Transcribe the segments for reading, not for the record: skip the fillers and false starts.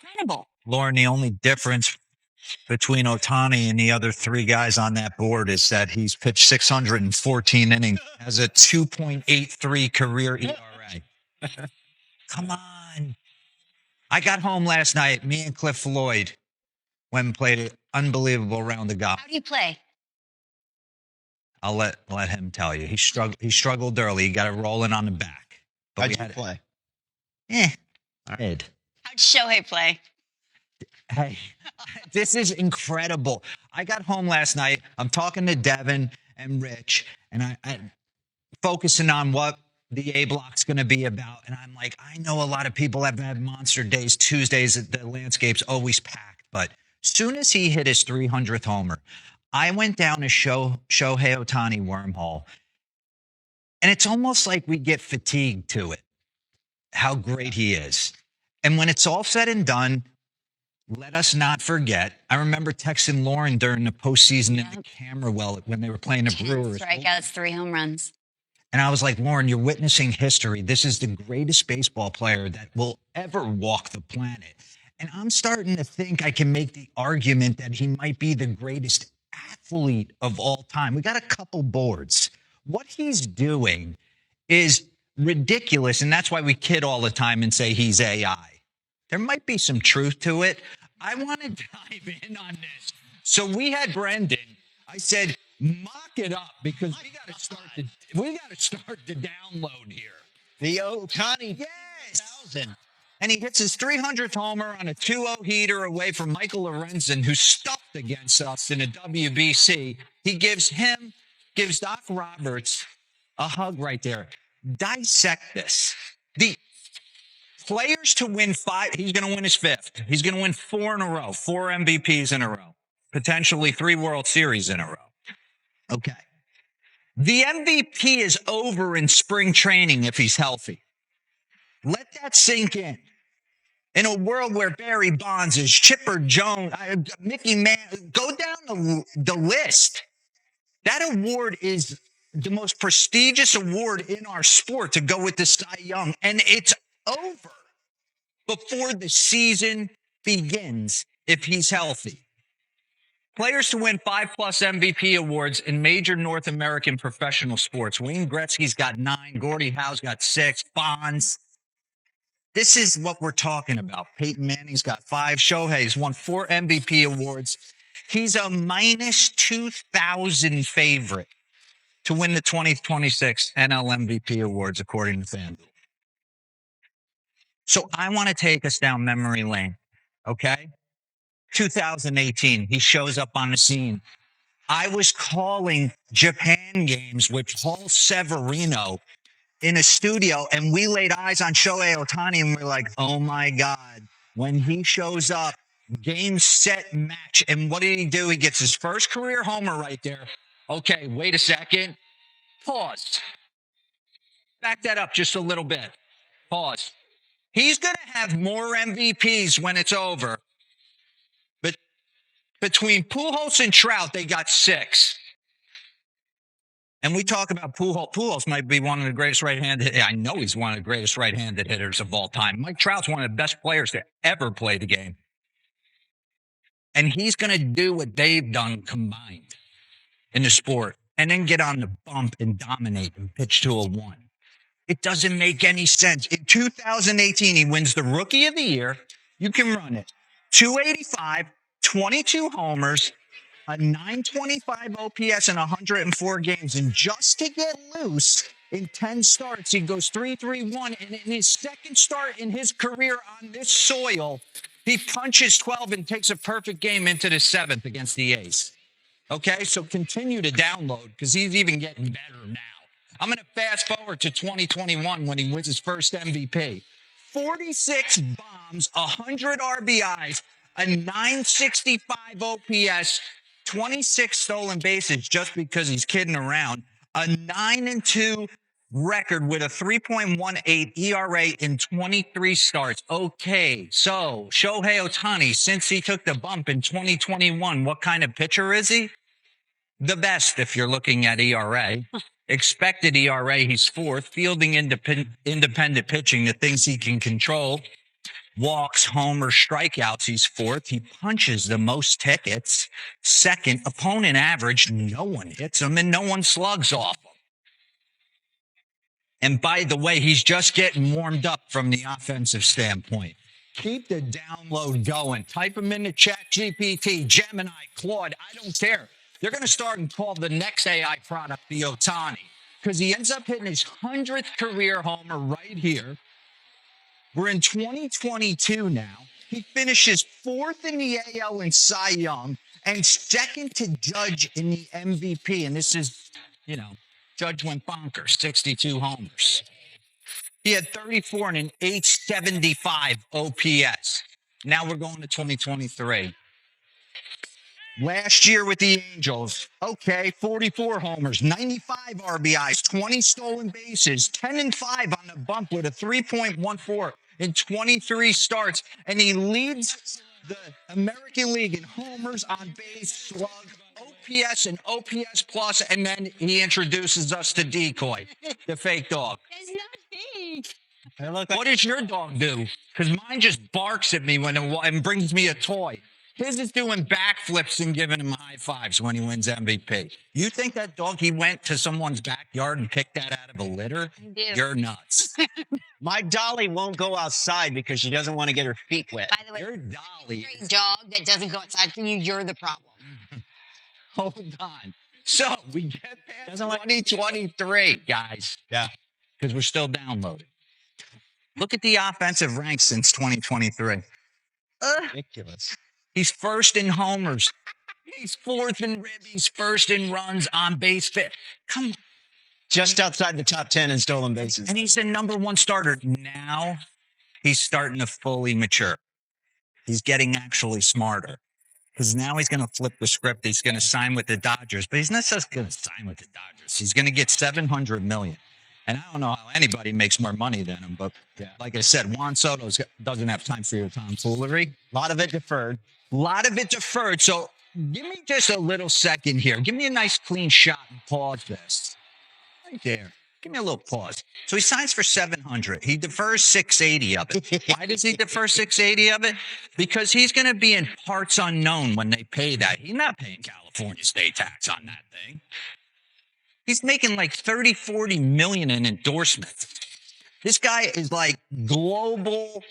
incredible. Lauren, the only difference between Ohtani and the other three guys on that board is that he's pitched 614 innings, has a 2.83 career ERA. Come on. I got home last night. Me and Cliff Floyd went and played an unbelievable round of golf. How do you play? I'll let him tell you. He struggled early. He got it rolling on the back. How'd you play? I did. How'd Shohei play? Hey, this is incredible. I got home last night. I'm talking to Devin and Rich, and I'm focusing on what the A block's going to be about. And I'm like, I know a lot of people have had monster days, Tuesdays, the landscape's always packed. But soon as he hit his 300th homer, I went down a Shohei Ohtani wormhole. And it's almost like we get fatigued to it, how great he is. And when it's all said and done, let us not forget. I remember texting Lauren during the postseason in the camera when they were playing the Brewers. Strikeouts, 3 home runs. And I was like, Lauren, you're witnessing history. This is the greatest baseball player that will ever walk the planet. And I'm starting to think I can make the argument that he might be the greatest athlete of all time. We got a couple boards. What he's doing is ridiculous. And that's why we kid all the time and say he's AI. There might be some truth to it. I want to dive in on this. So we had Brendan. I said, mock it up because we got to start the download here. The Ohtani Yes. 1000. And he hits his 300th homer on a 2-0 heater away from Michael Lorenzen, who's stuffed against us in a WBC. He gives Doc Roberts a hug right there. Dissect this. The players to win 5, he's going to win his 5th. He's going to win 4 in a row, 4 MVPs in a row, potentially 3 World Series in a row. Okay. The MVP is over in spring training if he's healthy. Let that sink in. In a world where Barry Bonds is Chipper Jones, Mickey Mantle, go down the list. That award is the most prestigious award in our sport to go with the Cy Young. And it's over before the season begins if he's healthy. Players to win 5+ MVP awards in major North American professional sports. Wayne Gretzky's got 9. Gordie Howe's got 6. Bonds. This is what we're talking about. Peyton Manning's got 5. Shohei's won 4 MVP awards. He's a minus 2,000 favorite to win the 2026 NL MVP awards, according to FanDuel. So I want to take us down memory lane, okay? 2018, he shows up on the scene. I was calling Japan games with Paul Severino in a studio, and we laid eyes on Shohei Ohtani, and we're like, oh my God, when he shows up, game, set, match. And what did he do? He gets his first career homer right there. Okay, wait a second. Pause. Back that up just a little bit. Pause. He's going to have more MVPs when it's over. But between Pujols and Trout, they got 6. And we talk about Pujols. Pujols might be one of the greatest right-handed. I know he's one of the greatest right-handed hitters of all time. Mike Trout's one of the best players to ever play the game. And he's going to do what they've done combined in the sport and then get on the bump and dominate and pitch to a 1. It doesn't make any sense. In 2018, he wins the Rookie of the Year. You can run it. 285, 22 homers, a 925 OPS in 104 games. And just to get loose, in 10 starts, he goes 3-3-1. And in his second start in his career on this soil, he punches 12 and takes a perfect game into the 7th against the A's. Okay, so continue to download because he's even getting better now. I'm going to fast forward to 2021 when he wins his first MVP. 46 bombs, 100 RBIs, a 965 OPS, 26 stolen bases just because he's kidding around, a 9-2 record with a 3.18 ERA in 23 starts. Okay, so Shohei Ohtani, since he took the bump in 2021, what kind of pitcher is he? The best if you're looking at ERA. Expected ERA, he's 4th. Fielding independent pitching, the things he can control. walks, homers, strikeouts. He's fourth. He punches the most tickets. Second, opponent average. No one hits him and no one slugs off him. And by the way, he's just getting warmed up from the offensive standpoint. Keep the download going. Type him into Chat GPT, Gemini, Claude. I don't care. They're going to start and call the next AI product the Ohtani because he ends up hitting his 100th career homer right here. We're in 2022 now. He finishes fourth in the AL in Cy Young and second to Judge in the MVP. And this is, Judge went bonkers, 62 homers. He had 34 and an 875 OPS. Now we're going to 2023. Last year with the Angels, 44 homers, 95 RBIs, 20 stolen bases, 10 and 5 on the bump with a 3.14 in 23 starts. And he leads the American League in homers, on base, slug, OPS and OPS plus, and then he introduces us to Decoy, the fake dog. It's not me. What does your dog do? Because mine just barks at me and brings me a toy. His is doing backflips and giving him high fives when he wins MVP. You think that dog, he went to someone's backyard and picked that out of a litter? I do. You're nuts. My Dolly won't go outside because she doesn't want to get her feet wet. By the way, Your Dolly. every dog that doesn't go outside for you, you're the problem. Hold on. So we get past 2023, guys. Yeah. Because we're still downloading. Look at the offensive ranks since 2023. Ridiculous. He's first in homers. He's fourth in ribbies, first in runs, on base fit. Come on. Just outside the top 10 in stolen bases. And he's the number one starter. Now he's starting to fully mature. He's getting actually smarter. Because now he's going to flip the script. He's going to sign with the Dodgers. But he's not just going to sign with the Dodgers. He's going to get $700 million. And I don't know how anybody makes more money than him. But like I said, Juan Soto doesn't have time for your tomfoolery. A lot of it deferred. So give me just a little second here. Give me a nice clean shot and pause this. Right there. Give me a little pause. So he signs for $700. He defers $680 of it. Why does he defer $680 of it? Because he's going to be in parts unknown when they pay that. He's not paying California state tax on that thing. He's making like 30, 40 million in endorsements. This guy is like global,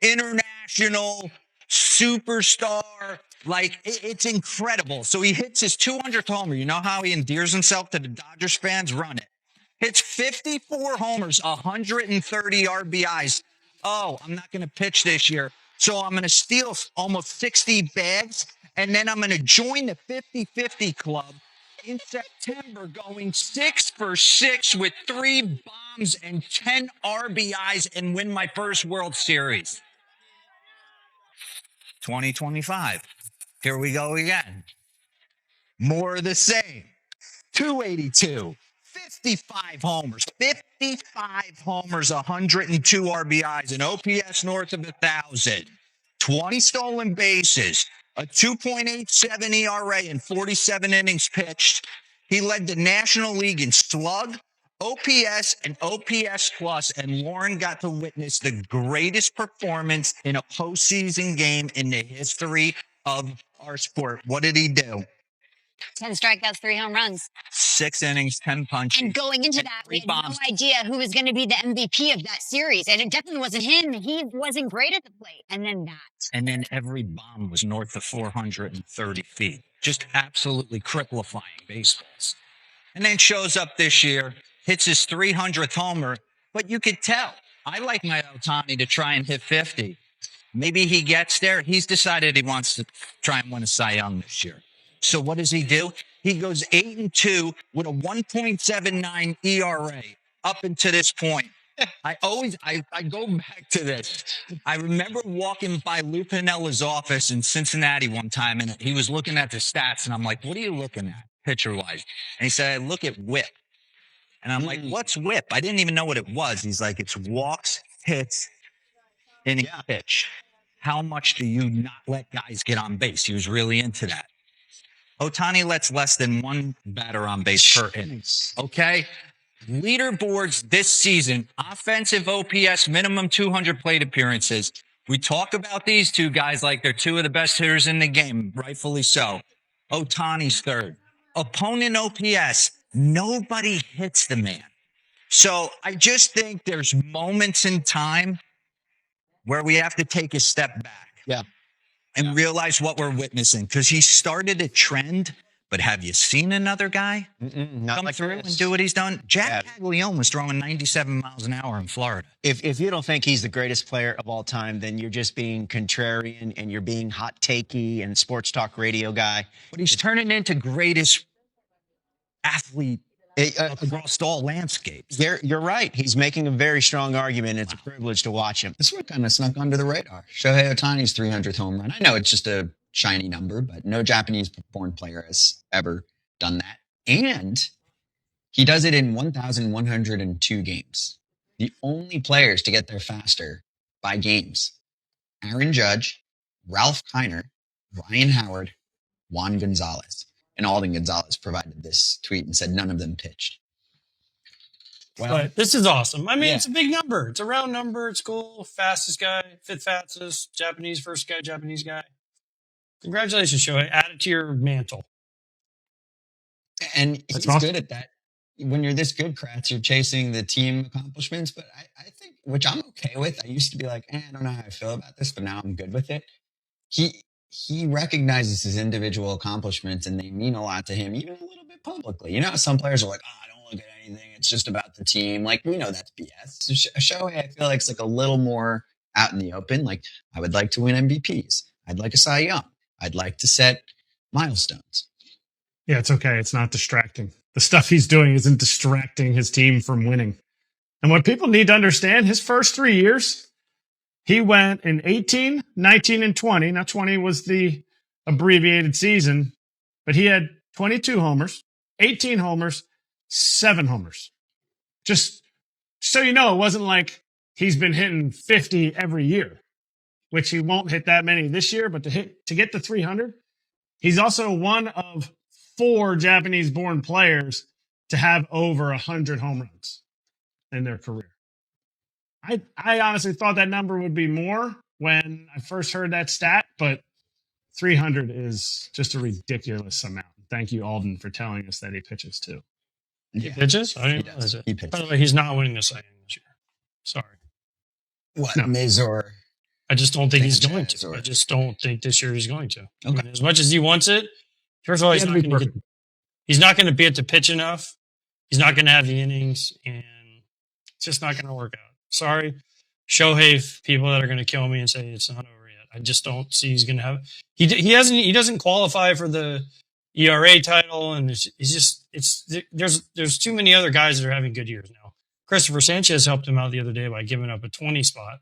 international, superstar. Like, it's incredible. So he hits his 200th homer. You know how he endears himself to the Dodgers fans? Run it. Hits 54 homers, 130 RBIs. Oh, I'm not going to pitch this year. So I'm going to steal almost 60 bags, and then I'm going to join the 50-50 club in September, going 6 for 6 with 3 bombs and 10 RBIs and win my first World Series. 2025. Here we go again. More of the same. 282. 55 homers, 102 RBIs, an OPS north of 1,000, 20 stolen bases, a 2.87 ERA in 47 innings pitched. He led the National League in slug, OPS, and OPS plus, and Lauren got to witness the greatest performance in a postseason game in the history of our sport. What did he do? 10 strikeouts, 3 home runs. 6 innings, 10 punches. And going into that, we had no bombs. idea who was going to be the MVP of that series. And it definitely wasn't him. He wasn't great at the plate. And then that. And then every bomb was north of 430 feet. Just absolutely cripplifying baseballs. And then shows up this year, hits his 300th homer. But you could tell, I like my Ohtani to try and hit 50. Maybe he gets there. He's decided he wants to try and win a Cy Young this year. So what does he do? He goes 8-2 with a 1.79 ERA up until this point. I go back to this. I remember walking by Lou Pinella's office in Cincinnati one time, and he was looking at the stats, and I'm like, what are you looking at, pitcher-wise? And he said, I look at whip. And I'm like, what's whip? I didn't even know what it was. He's like, it's walks, hits, inning pitch. How much do you not let guys get on base? He was really into that. Ohtani lets less than 1 batter on base per inning. Okay? Leaderboards this season, offensive OPS, minimum 200 plate appearances. We talk about these two guys like they're two of the best hitters in the game, rightfully so. Ohtani's third. Opponent OPS, nobody hits the man. So I just think there's moments in time where we have to take a step back. Yeah. And realize what we're witnessing. Because he started a trend, but have you seen another guy Not come like through this. and do what he's done? Jack Caglione was throwing 97 miles an hour in Florida. If you don't think he's the greatest player of all time, then you're just being contrarian and you're being hot takey and sports talk radio guy. But he's turning into greatest athlete across all landscapes. You're right. He's making a very strong argument. It's a privilege to watch him. This one kind of snuck under the radar. Shohei Ohtani's 300th home run. I know it's just a shiny number, but no Japanese-born player has ever done that. And he does it in 1,102 games. The only players to get there faster by games: Aaron Judge, Ralph Kiner, Ryan Howard, Juan Gonzalez. And Alden Gonzalez provided this tweet and said none of them pitched. Well, but this is awesome. I mean, it's a big number. It's a round number. It's cool. Fastest guy, fifth fastest, Japanese first guy, Japanese guy. Congratulations, Shohei. Add it to your mantle. And he's good at that. When you're this good, Kratz, you're chasing the team accomplishments. But I think, which I'm okay with, I used to be like, I don't know how I feel about this, but now I'm good with it. He recognizes his individual accomplishments and they mean a lot to him, even a little bit publicly. You know, some players are like, I don't look at anything. It's just about the team. Like, we know that's BS. So Shohei, I feel like it's like a little more out in the open. Like, I would like to win MVPs. I'd like a Cy Young. I'd like to set milestones. Yeah, it's okay. It's not distracting. The stuff he's doing isn't distracting his team from winning. And what people need to understand, his first 3 years, he went in 18, 19, and 20. Now, 20 was the abbreviated season, but he had 22 homers, 18 homers, 7 homers. Just so you know, it wasn't like he's been hitting 50 every year, which he won't hit that many this year, but to get to 300, he's also one of 4 Japanese-born players to have over 100 home runs in their career. I honestly thought that number would be more when I first heard that stat, but 300 is just a ridiculous amount. Thank you, Alden, for telling us that he pitches too. He pitches? I didn't realize it. By the way, he's not winning the Cy Young this year. Sorry. What, no. Miz or? I just don't think he's going to. I just don't think this year he's going to. Okay. I mean, as much as he wants it, first of all, he's not going to be at the pitch enough. He's not going to have the innings, and it's just not going to work out. Sorry, Shohei, people that are going to kill me and say it's not over yet. I just don't see he's going to have. He doesn't qualify for the ERA title, and there's too many other guys that are having good years now. Christopher Sanchez helped him out the other day by giving up a 20 spot.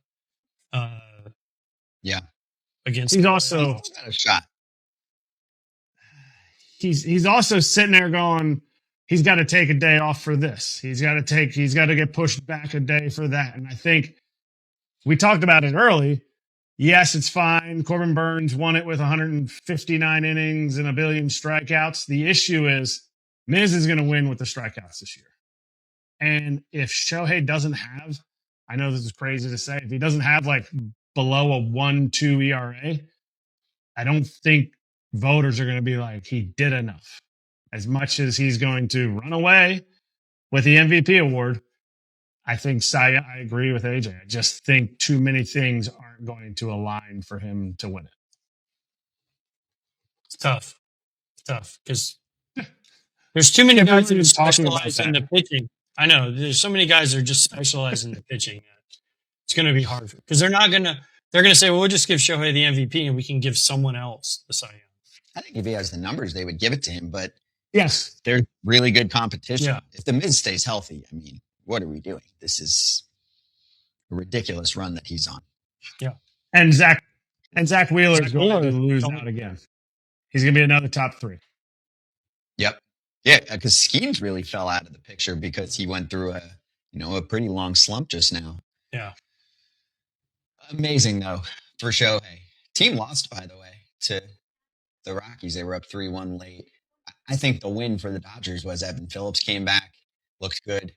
Against he's also got a shot. He's also sitting there going, he's got to take a day off for this. He's got to get pushed back a day for that. And I think we talked about it early. Yes, it's fine. Corbin Burns won it with 159 innings and a billion strikeouts. The issue is Miz is going to win with the strikeouts this year. And if Shohei doesn't have, I know this is crazy to say, if he doesn't have like below a 1.2 ERA, I don't think voters are going to be like, he did enough. As much as he's going to run away with the MVP award, I think I agree with AJ. I just think too many things aren't going to align for him to win it. It's tough. It's tough because there's too many guys that specialize in the pitching. I know there's so many guys that are just specialized in the pitching. It's going to be hard because they're going to say, well, we'll just give Shohei the MVP and we can give someone else the Cy Young. I think if he has the numbers, they would give it to him, but yes, there's really good competition. Yeah. If the Miz stays healthy, I mean, what are we doing? This is a ridiculous run that he's on. Yeah. And Zach Wheeler is going to lose out again. He's going to be another top 3. Yep. Yeah, because Skeens really fell out of the picture because he went through a pretty long slump just now. Yeah. Amazing, though, for Shohei. Team lost, by the way, to the Rockies. They were up 3-1 late. I think the win for the Dodgers was Evan Phillips came back, looked good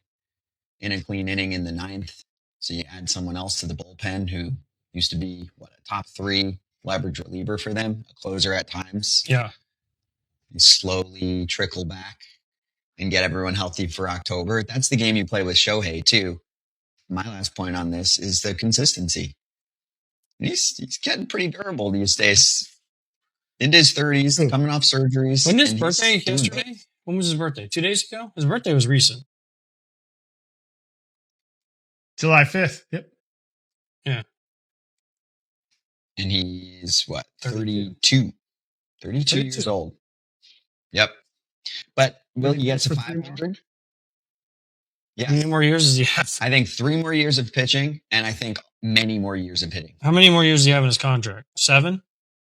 in a clean inning in the 9th. So you add someone else to the bullpen who Used to be a top 3 leverage reliever for them, a closer at times. Yeah. You slowly trickle back and get everyone healthy for October. That's the game you play with Shohei too. My last point on this is the consistency. He's getting pretty durable these days. Into his 30s, coming off surgeries. When his birthday yesterday? When was his birthday? 2 days ago? His birthday was recent. July 5th. Yep. Yeah. And he's 32. 32 years old. Yep. But will he get to 500? Yeah. How many more years does he have? I think 3 more years of pitching, and I think many more years of hitting. How many more years does he have in his contract? 7?